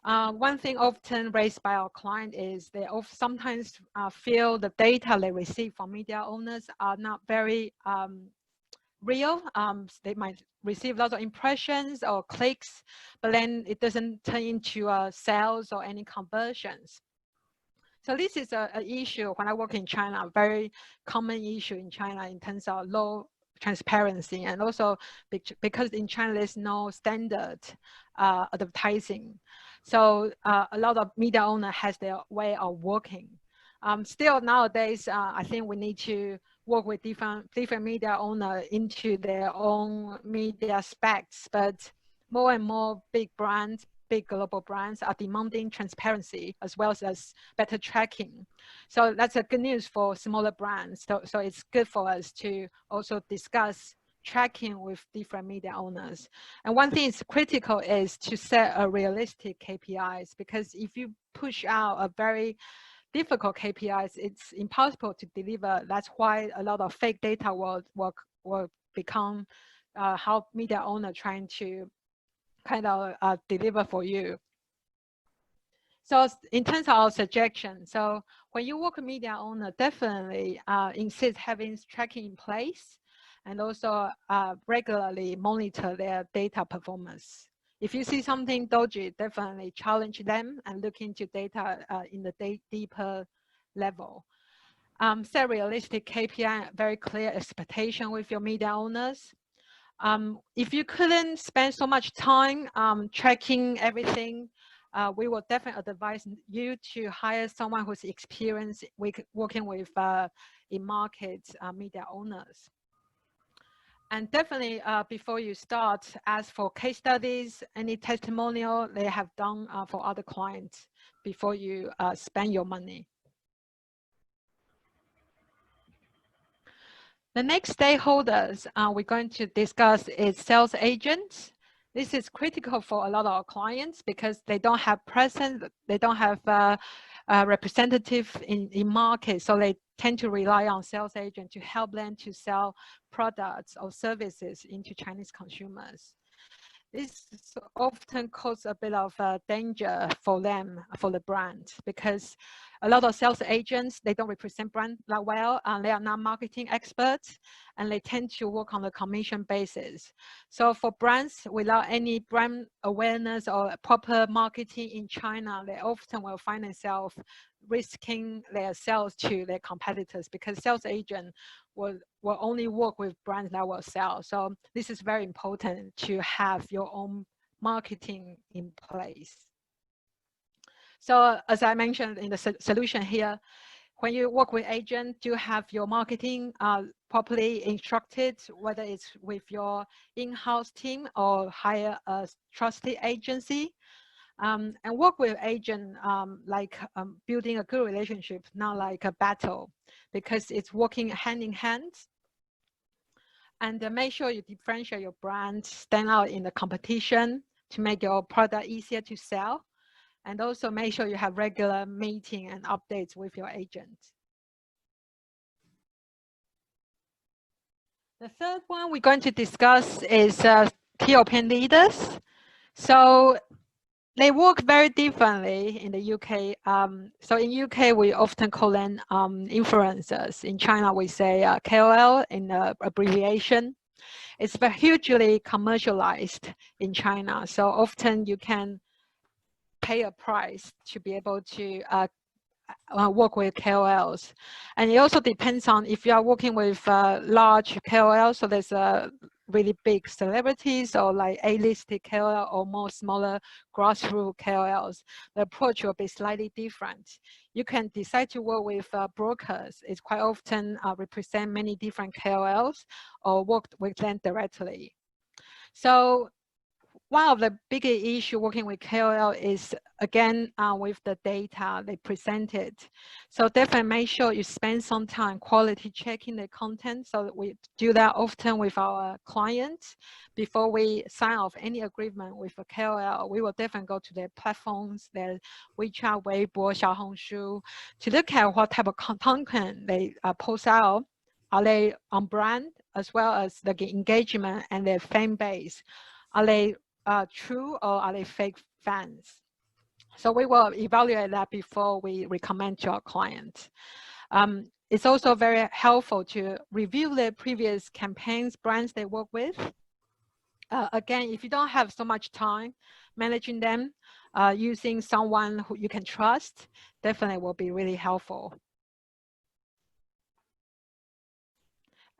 One thing often raised by our client is they sometimes feel the data they receive from media owners are not very real. They might receive lots of impressions or clicks, but then it doesn't turn into sales or any conversions. So this is an issue when I work in China, a very common issue in China in terms of low transparency, and also because in China there's no standard advertising. So a lot of media owner has their way of working. Still nowadays, I think we need to work with different media owner into their own media specs, but more and more big brands, big global brands are demanding transparency as well as better tracking. So that's a good news for smaller brands. So it's good for us to also discuss tracking with different media owners. And one thing is critical is to set a realistic KPIs, because if you push out a very difficult KPIs, it's impossible to deliver. That's why a lot of fake data will become how media owner trying to kind of deliver for you. So in terms of our suggestion, so when you work with media owner, definitely insist having tracking in place, and also regularly monitor their data performance. If you see something dodgy, definitely challenge them and look into data in the deeper level. Set realistic KPI, very clear expectation with your media owners. If you couldn't spend so much time tracking everything, we will definitely advise you to hire someone who's experienced working with in-market media owners. And definitely before you start, ask for case studies, any testimonial they have done for other clients before you spend your money. The next stakeholders we're going to discuss is sales agents. This is critical for a lot of our clients because they don't have presence, they don't have a representative in market, so they tend to rely on sales agents to help them to sell products or services into Chinese consumers. This often causes a bit of danger for them, for the brand, because a lot of sales agents, they don't represent brand that well, and they are not marketing experts, and they tend to work on a commission basis. So for brands without any brand awareness or proper marketing in China, they often will find themselves risking their sales to their competitors, because sales agent will only work with brands that will sell. So this is very important to have your own marketing in place. So as I mentioned in the solution here, when you work with agents, do have your marketing properly instructed, whether it's with your in-house team or hire a trusted agency. And work with agent like building a good relationship, not like a battle, because it's working hand in hand. And make sure you differentiate your brand, stand out in the competition to make your product easier to sell. And also make sure you have regular meeting and updates with your agent. The third one we're going to discuss is key opinion leaders. So they work very differently in the UK. So in UK, we often call them influencers. In China, we say KOL in the abbreviation. It's hugely commercialized in China. So often you can pay a price to be able to work with KOLs. And it also depends on if you are working with large KOLs, so there's a really big celebrities or like A-listed KOL or more smaller grassroots KOLs, the approach will be slightly different. You can decide to work with brokers. It's quite often represent many different KOLs or work with them directly. So one of the bigger issue working with KOL is, again, with the data they presented. So definitely make sure you spend some time quality checking the content. So that we do that often with our clients. Before we sign off any agreement with a KOL, we will definitely go to their platforms, their WeChat, Weibo, Xiaohongshu, to look at what type of content they post out. Are they on brand, as well as the engagement and their fan base? Are they true or are they fake fans? So we will evaluate that before we recommend to our client. it's also very helpful to review the previous campaigns, brands they work with. Again, if you don't have so much time managing them, using someone who you can trust definitely will be really helpful.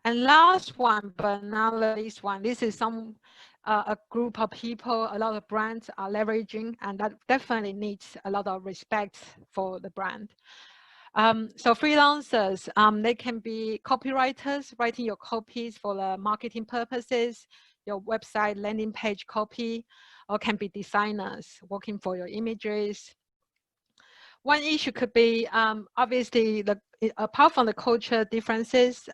And last one, but not the least one, this is a group of people, a lot of brands are leveraging, and that definitely needs a lot of respect for the brand. So freelancers, they can be copywriters, writing your copies for the marketing purposes, your website landing page copy, or can be designers working for your images. One issue could be, obviously, apart from the culture differences,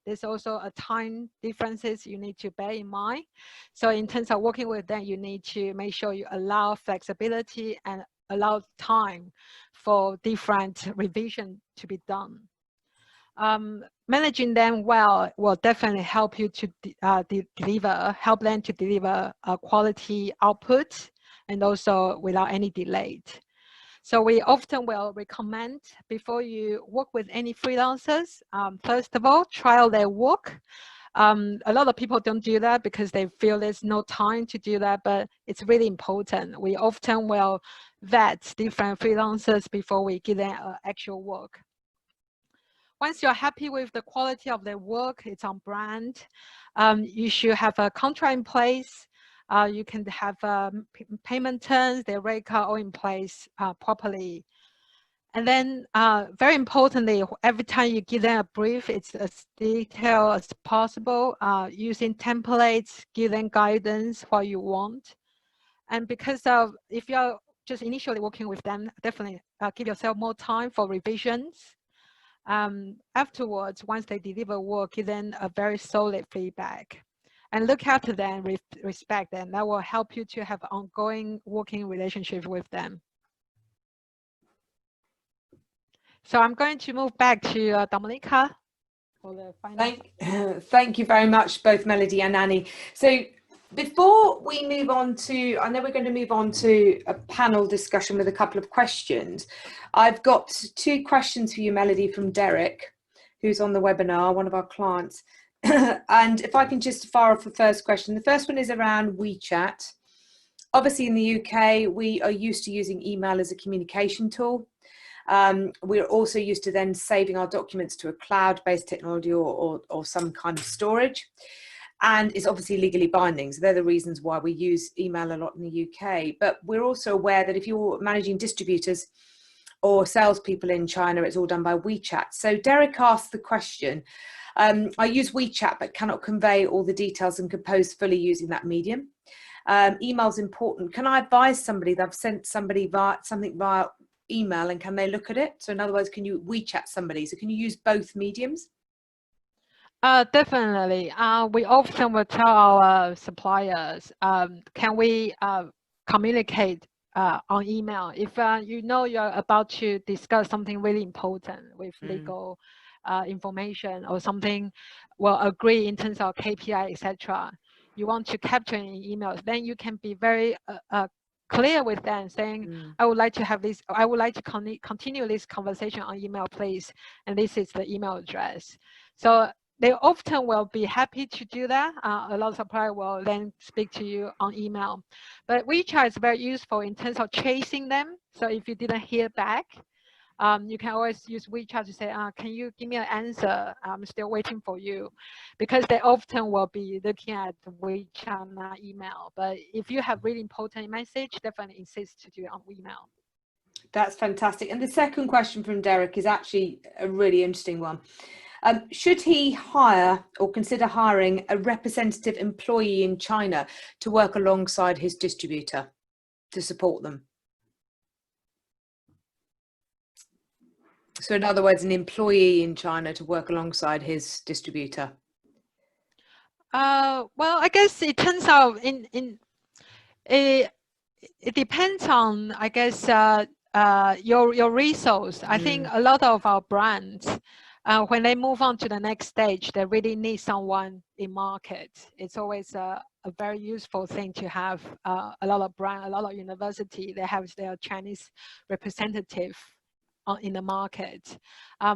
there's also a time differences you need to bear in mind. So in terms of working with them, you need to make sure you allow flexibility and allow time for different revision to be done. Managing them well will definitely help you to help them to deliver a quality output, and also without any delay. So we often will recommend, before you work with any freelancers, first of all, trial their work. A lot of people don't do that because they feel there's no time to do that, but it's really important. We often will vet different freelancers before we give them actual work. Once you're happy with the quality of their work, it's on brand, you should have a contract in place. You can have payment terms, their rate card all in place properly. And then very importantly, every time you give them a brief, it's as detailed as possible, using templates, give them guidance what you want. And because of, if you're just initially working with them, definitely give yourself more time for revisions. Afterwards, once they deliver work, give them a very solid feedback. And look after them, respect them. That will help you to have ongoing working relationship with them. So I'm going to move back to Dominica for the final. Thank you very much, both Melody and Annie. So before we move on to, I know we're going to move on to a panel discussion with a couple of questions. I've got 2 questions for you, Melody, from Derek, who's on the webinar, one of our clients. And if I can just fire off the first question. The first one is around WeChat. Obviously in the UK, we are used to using email as a communication tool. We're also used to then saving our documents to a cloud-based technology or some kind of storage. And it's obviously legally binding. So they're the reasons why we use email a lot in the UK. But we're also aware that if you're managing distributors or salespeople in China, it's all done by WeChat. So Derek asked the question, I use WeChat but cannot convey all the details and compose fully using that medium. Email's important. Can I advise somebody that I've sent somebody something via email, and can they look at it? So in other words, can you WeChat somebody? So can you use both mediums? Definitely. We often will tell our suppliers, can we communicate on email? If you know you're about to discuss something really important with legal information or something, will agree in terms of KPI, etc. You want to capture in emails, then you can be very clear with them, saying, I would like to have this, I would like to continue this conversation on email, please. And this is the email address. So they often will be happy to do that. A lot of suppliers will then speak to you on email. But WeChat is very useful in terms of chasing them. So if you didn't hear back, you can always use WeChat to say, can you give me an answer? I'm still waiting for you. Because they often will be looking at WeChat, not email. But if you have really important message, definitely insist to do it on email. That's fantastic. And the second question from Derek is actually a really interesting one. Should he hire or consider hiring a representative employee in China to work alongside his distributor to support them? So in other words, an employee in China to work alongside his distributor. Well, I guess it turns out it depends on, I guess, your resource. I think a lot of our brands, when they move on to the next stage, they really need someone in market. It's always a very useful thing to have a lot of brand, a lot of university, they have their Chinese representative in the market.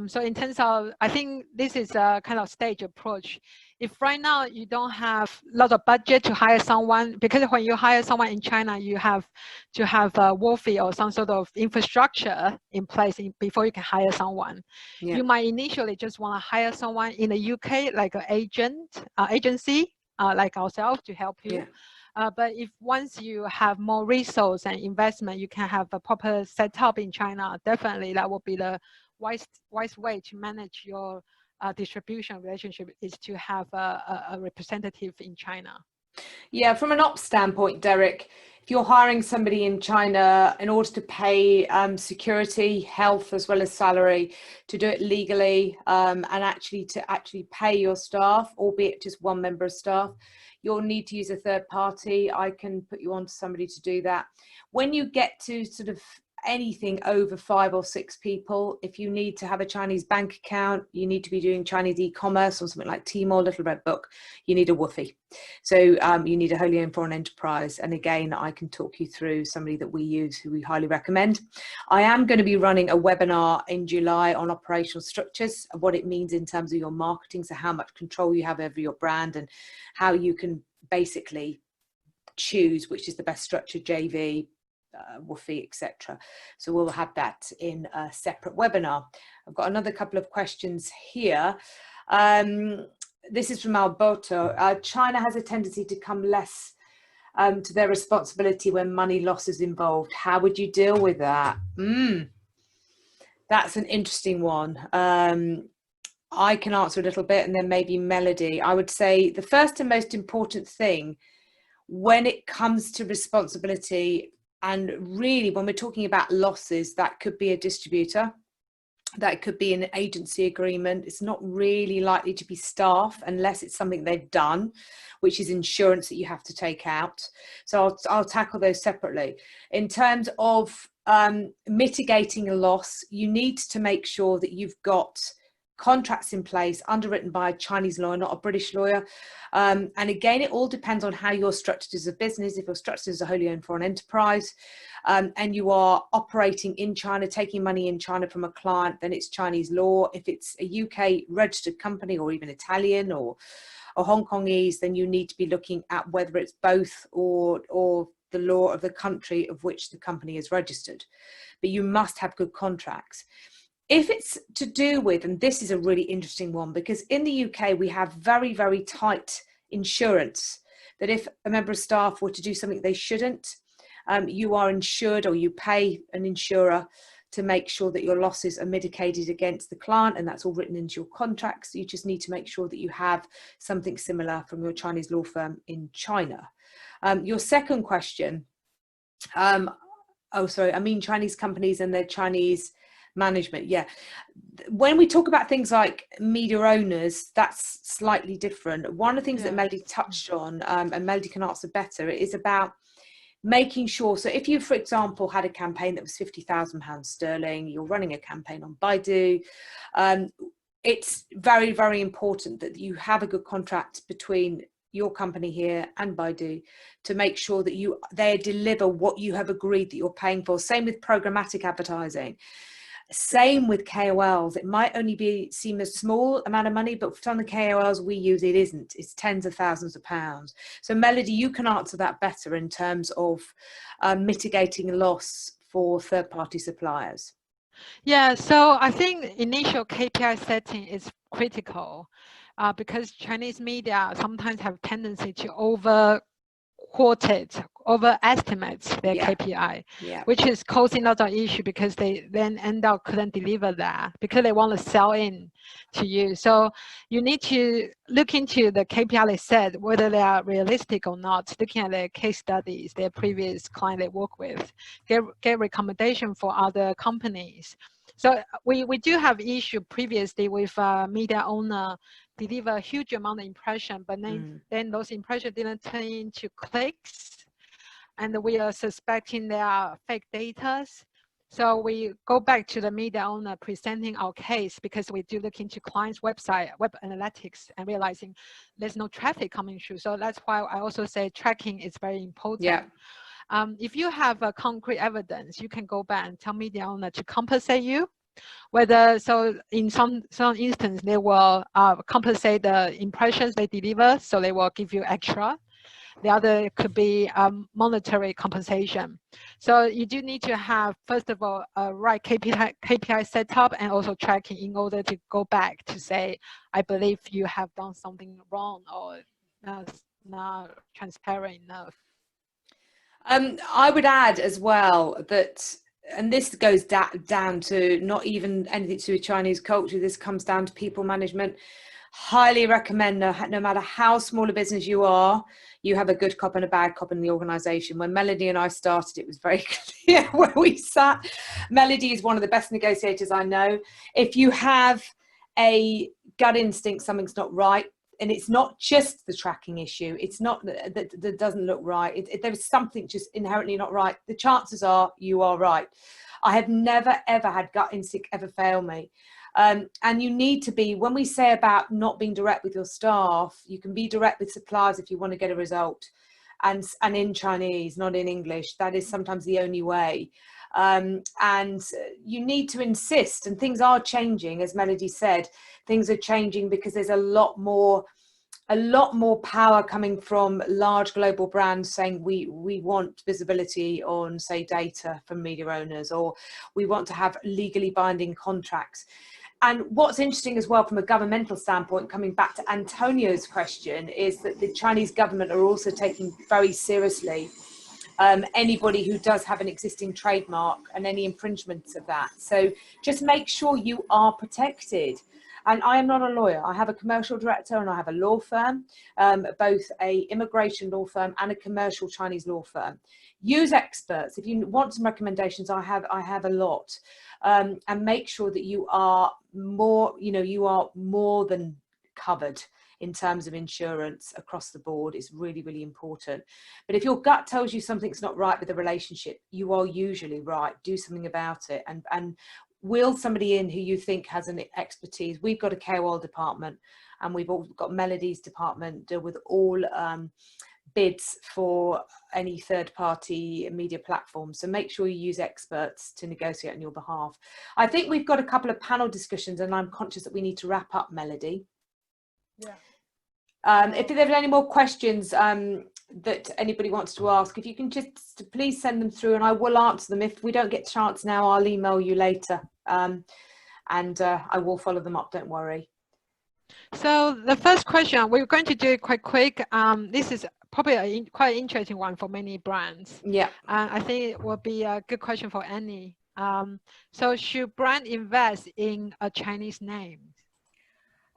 So in terms of, I think this is a kind of stage approach. If right now you don't have a lot of budget to hire someone, because when you hire someone in China, you have to have a WOFE or some sort of infrastructure in place before you can hire someone. Yeah. You might initially just want to hire someone in the UK, like an agency, like ourselves, to help you. Yeah. But if once you have more resource and investment, you can have a proper setup in China, definitely that will be the wise way to manage your distribution relationship, is to have a representative in China. Yeah, from an ops standpoint, Derek, if you're hiring somebody in China, in order to pay security, health, as well as salary, to do it legally, and actually pay your staff, albeit just one member of staff, you'll need to use a third party. I can put you on to somebody to do that. When you get to sort of anything over 5 or 6 people, if you need to have a Chinese bank account, you need to be doing Chinese e-commerce or something like Tmall, Little Red Book, you need a WOFE. So you need a wholly owned foreign enterprise. And again, I can talk you through somebody that we use who we highly recommend. I am going to be running a webinar in July on operational structures, what it means in terms of your marketing, so how much control you have over your brand and how you can basically choose which is the best structure, JV, WOFE, etc. So we'll have that in a separate webinar. I've got another couple of questions here. This is from Alberto. China has a tendency to come less to their responsibility when money loss is involved. How would you deal with that? That's an interesting one. I can answer a little bit, and then maybe Melody. I would say the first and most important thing when it comes to responsibility, and really when we're talking about losses, that could be a distributor, that could be an agency agreement. It's not really likely to be staff unless it's something they've done, which is insurance that you have to take out. So I'll tackle those separately. In terms of mitigating a loss, you need to make sure that you've got contracts in place underwritten by a Chinese lawyer, not a British lawyer. And again, it all depends on how you're structured as a business. If you're structured as a wholly owned foreign enterprise and you are operating in China, taking money in China from a client, then it's Chinese law. If it's a UK registered company or even Italian or Hong Kongese, then you need to be looking at whether it's both or the law of the country of which the company is registered. But you must have good contracts. If it's to do with, and this is a really interesting one, because in the UK, we have very, very tight insurance that if a member of staff were to do something they shouldn't, you are insured, or you pay an insurer to make sure that your losses are mitigated against the client, and that's all written into your contracts. You just need to make sure that you have something similar from your Chinese law firm in China. Your second question, Chinese companies and their Chinese management. Yeah, when we talk about things like media owners, that's slightly different. One of the things that Melody touched on, and Melody can answer better, is about making sure. So if you, for example, had a campaign that was £50,000 sterling, you're running a campaign on Baidu, it's very, very important that you have a good contract between your company here and Baidu to make sure that they deliver what you have agreed that you're paying for. Same with programmatic advertising. Same with KOLs. It might only seem a small amount of money, but for some of the KOLs we use, it isn't. It's tens of thousands of pounds. So Melody, you can answer that better in terms of mitigating loss for third-party suppliers. Yeah, so I think initial KPI setting is critical because Chinese media sometimes have tendency to overestimate their KPI, which is causing lots of issue because they then end up couldn't deliver that because they want to sell in to you. So you need to look into the KPI they set, whether they are realistic or not, looking at their case studies, their previous client they work with, get recommendation for other companies. So we do have issue previously with media owner deliver a huge amount of impression, but then those impressions didn't turn into clicks, and we are suspecting they are fake data. So we go back to the media owner presenting our case, because we do look into client's website, web analytics, and realizing there's no traffic coming through. So that's why I also say tracking is very important. If you have a concrete evidence, you can go back and tell media owner to compensate you Whether so in some instance they will compensate the impressions they deliver, so they will give you extra. The other could be monetary compensation. So you do need to have, first of all, a right KPI setup and also tracking in order to go back to say, I believe you have done something wrong or not transparent enough. I would add as well that, and this goes down to not even anything to do with Chinese culture, this comes down to people management. Highly recommend, no matter how small a business you are, you have a good cop and a bad cop in the organization. When Melody and I started, it was very clear where we sat. Melody is one of the best negotiators I know. If you have a gut instinct something's not right, and it's not just the tracking issue, it's not that doesn't look right, there's something just inherently not right, the chances are you are right. I have never ever had gut instinct ever fail me. And you need to be, when we say about not being direct with your staff, you can be direct with suppliers if you want to get a result, and in Chinese, not in English. That is sometimes the only way. And you need to insist, and things are changing, as Melody said, things are changing because there's a lot more power coming from large global brands saying we want visibility on, say, data from media owners, or we want to have legally binding contracts. And what's interesting as well from a governmental standpoint, coming back to Antonio's question, is that the Chinese government are also taking very seriously anybody who does have an existing trademark and any infringements of that. So just make sure you are protected. And I am not a lawyer. I have a commercial director and I have a law firm, both a immigration law firm and a commercial Chinese law firm. Use experts. If you want some recommendations, I have a lot. And make sure that you are more than covered in terms of insurance across the board. Is really, really important. But if your gut tells you something's not right with the relationship, you are usually right. Do something about it, and wheel somebody in who you think has an expertise. We've got a KOL department, and we've all got Melody's department deal with all bids for any third-party media platforms. So make sure you use experts to negotiate on your behalf. I think we've got a couple of panel discussions, and I'm conscious that we need to wrap up, Melody. Yeah. If there are any more questions that anybody wants to ask, if you can just please send them through and I will answer them. If we don't get a chance now, I'll email you later, and I will follow them up, don't worry. So the first question, we're going to do it quite quick. This is probably a quite interesting one for many brands. Yeah. I think it will be a good question for Annie. So should brand invest in a Chinese name?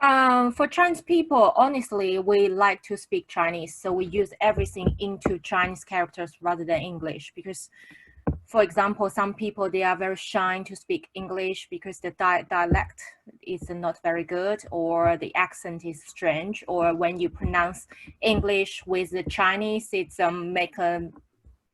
For Chinese people, honestly, we like to speak Chinese, so we use everything into Chinese characters rather than English. Because, for example, some people, they are very shy to speak English because the dialect is not very good, or the accent is strange, or when you pronounce English with the Chinese, it's make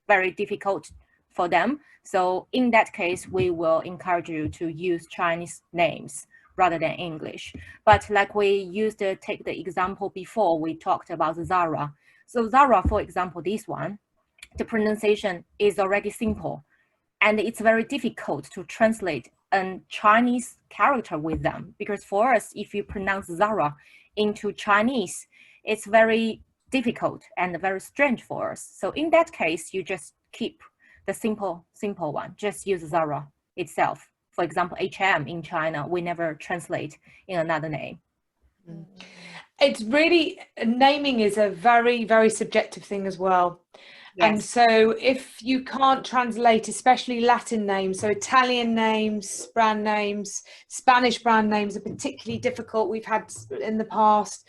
very difficult for them. So in that case, we will encourage you to use Chinese names rather than English. But like we used to take the example before, we talked about Zara. So Zara, for example, this one, the pronunciation is already simple, and it's very difficult to translate a Chinese character with them, because for us, if you pronounce Zara into Chinese, it's very difficult and very strange for us. So in that case, you just keep the simple one, just use Zara itself. For example, H&M in China, we never translate in another name. It's really, naming is a very, very subjective thing as well. Yes. And so if you can't translate, especially Latin names, so Italian names, brand names, Spanish brand names are particularly difficult. We've had in the past.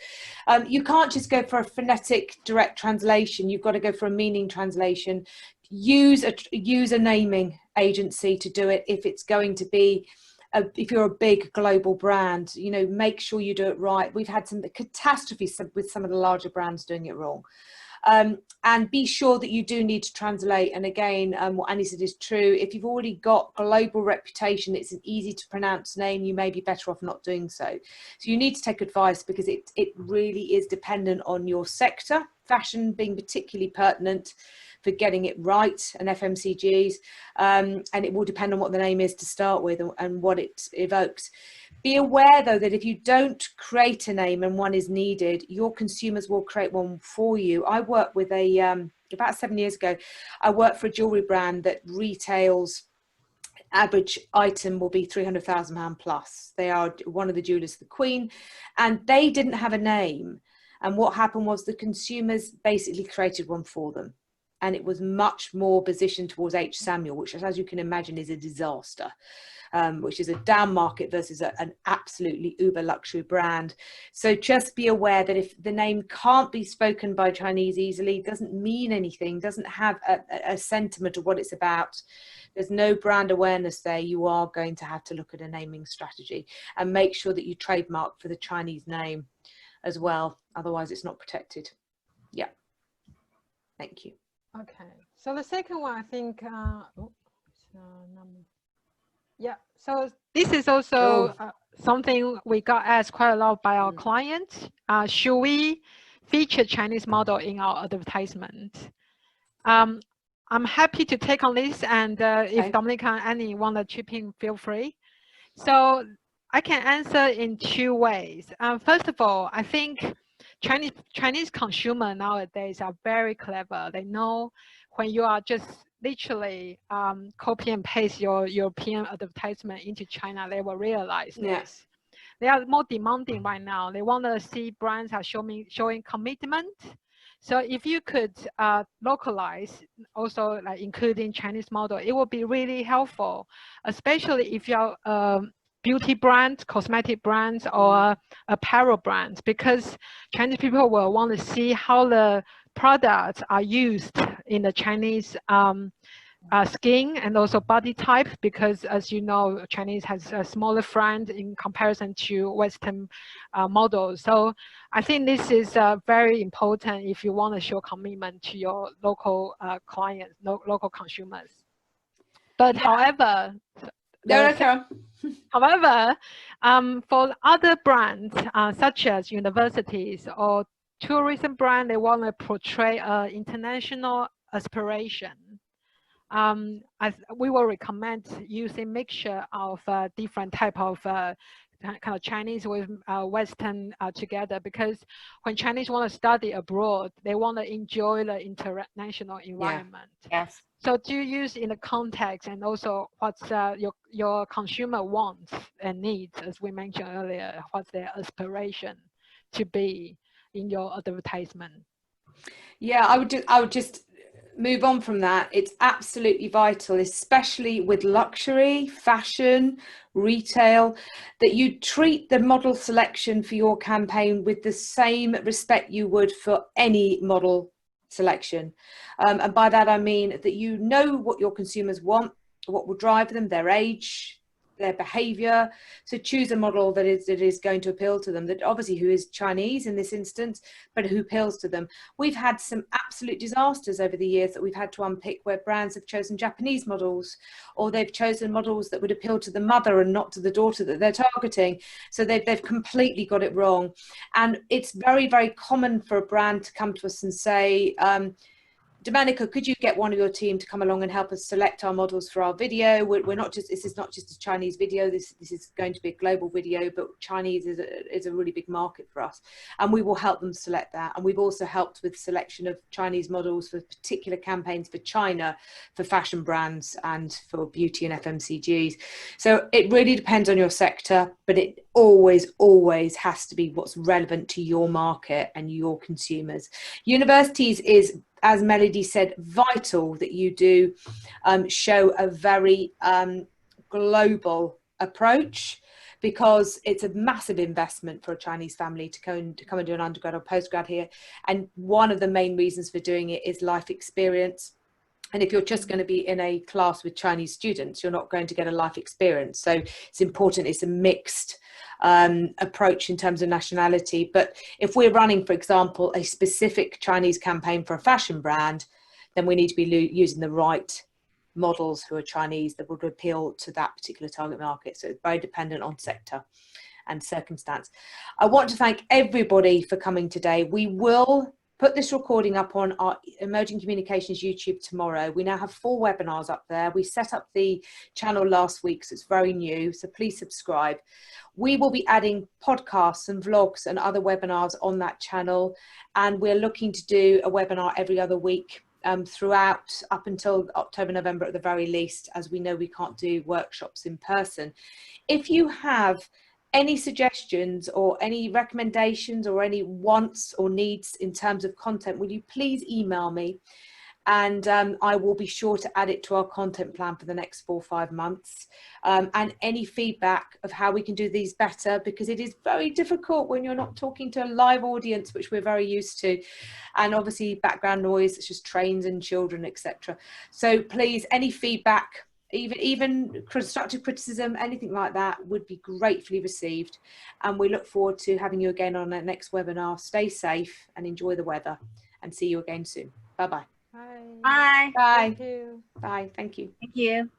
You can't just go for a phonetic direct translation. You've got to go for a meaning translation. Use a naming agency to do it if it's going to be if you're a big global brand, make sure you do it right. We've had some catastrophes with some of the larger brands doing it wrong. And be sure that you do need to translate. And again, what Annie said is true. If you've already got global reputation, it's an easy to pronounce name, you may be better off not doing so. So you need to take advice, because it really is dependent on your sector, fashion being particularly pertinent for getting it right, and FMCGs, and it will depend on what the name is to start with and what it evokes. Be aware though that if you don't create a name and one is needed, your consumers will create one for you. I worked with about 7 years ago, I worked for a jewellery brand that retails, average item will be £300,000 plus. They are one of the jewellers, the Queen, and they didn't have a name. And what happened was the consumers basically created one for them. And it was much more positioned towards H. Samuel, which, as you can imagine, is a disaster, which is a down market versus an absolutely uber luxury brand. So just be aware that if the name can't be spoken by Chinese easily, doesn't mean anything, doesn't have a sentiment of what it's about, there's no brand awareness there, you are going to have to look at a naming strategy and make sure that you trademark for the Chinese name as well. Otherwise, it's not protected. Yeah. Thank you. Okay. So the second one, I think, yeah. So this is also something we got asked quite a lot by our clients. Should we feature Chinese model in our advertisement? I'm happy to take on this, and if Dominica and Annie want to chip in, feel free. So I can answer in two ways. First of all, I think Chinese consumer nowadays are very clever. They know when you are just literally copy and paste your European advertisement into China, they will realize this. They are more demanding right now. They want to see brands are showing commitment. So if you could localize, also like including Chinese model, it will be really helpful, especially if you're beauty brands, cosmetic brands, or apparel brands, because Chinese people will want to see how the products are used in the Chinese skin and also body type, because as you know, Chinese has a smaller front in comparison to Western models. So I think this is very important if you want to show commitment to your local clients, local consumers. But however, however, for other brands such as universities or tourism brand, they want to portray international aspiration. We will recommend using mixture of different type of kind of Chinese with Western together, because when Chinese want to study abroad, they want to enjoy the international environment. Yes. So do you use in the context and also what's your consumer wants and needs, as we mentioned earlier, what's their aspiration to be in your advertisement? Yeah, I would just move on from that. It's absolutely vital, especially with luxury, fashion, retail, that you treat the model selection for your campaign with the same respect you would for any model selection. And by that I mean that you know what your consumers want, what will drive them, their age, their behavior. So choose a model that is going to appeal to them, that obviously who is Chinese in this instance, but who appeals to them. We've had some absolute disasters over the years that we've had to unpick, where brands have chosen Japanese models, or they've chosen models that would appeal to the mother and not to the daughter that they're targeting. So they've completely got it wrong. And it's very, very common for a brand to come to us and say, Dominica, could you get one of your team to come along and help us select our models for our video? We're not just, this is not just a Chinese video, this is going to be a global video, but Chinese is a really big market for us. And we will help them select that. And we've also helped with selection of Chinese models for particular campaigns for China, for fashion brands and for beauty and FMCGs. So it really depends on your sector, but it always has to be what's relevant to your market and your consumers. Universities is, as Melody said, vital that you do show a very global approach, because it's a massive investment for a Chinese family to come and do an undergrad or postgrad here. And one of the main reasons for doing it is life experience. And if you're just going to be in a class with Chinese students, you're not going to get a life experience. So it's important, it's a mixed approach in terms of nationality. But if we're running, for example, a specific Chinese campaign for a fashion brand, then we need to be using the right models who are Chinese that would appeal to that particular target market. So it's very dependent on sector and circumstance. I want to thank everybody for coming today. We will put this recording up on our Emerging Communications YouTube tomorrow. We now have 4 webinars up there. We set up the channel last week, so it's very new, so please subscribe. We will be adding podcasts and vlogs and other webinars on that channel, and we're looking to do a webinar every other week throughout up until October, November at the very least, as we know we can't do workshops in person. If you have any suggestions or any recommendations or any wants or needs in terms of content, will you please email me, and I will be sure to add it to our content plan for the next 4 or 5 months, and any feedback of how we can do these better, because it is very difficult when you're not talking to a live audience, which we're very used to, and obviously background noise such as trains and children, etc. So please, any feedback, even constructive criticism, anything like that would be gratefully received, and we look forward to having you again on our next webinar. Stay safe and enjoy the weather, and see you again soon. Bye-bye. Bye. Bye. Bye. Thank you. Bye. Thank you. Thank you.